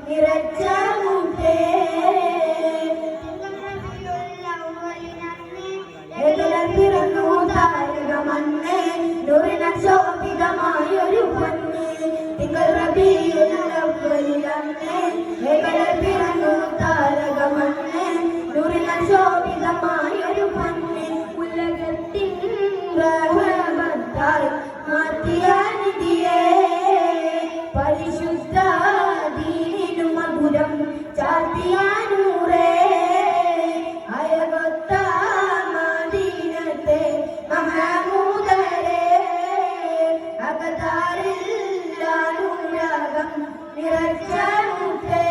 നിറച്ച മുത്തേ പിറന്നു താരകമന്നേ ശോഭിതമായൊരു പൊന്നേ തിങ്കൾ റബീഉൽ അവ്വലിലന്നേ പിറന്നു താരകമന്നേ ശോഭിതമായൊരു പൊന്നേ ഉലകത്തിൻ റഹ്മത്താൽ മാറ്റിയ നിധിയേ പരിശുദ്ധ ദീനിനു മധുരം ചാർത്തിയ നൂറേ അയകൊത്ത മദീനത്തെ മഹമൂദരേ അകതാരില്ലാനുരാഗം നിറച്ച മുത്തേ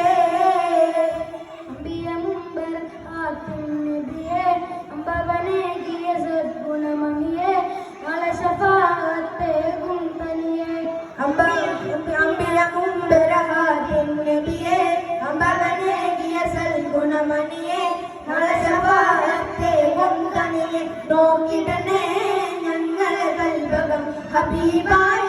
അമ്പിയ മുമ്പർ ആത്തും നബിയേ അമ്പവനേകിയ സദ്ഗുണമണിയേ മലശഫാഅത്തേകും തനിയേ അമ്പിയ മുമ്പർ ആത്തും നബിയേ അമ്പവനേകിയ സദ്ഗുണമണിയേ മലശഫാഅത്തേകും തനിയേ നോക്കിടണേ ഞങ്ങളെ കൽബകം ഹബീബായ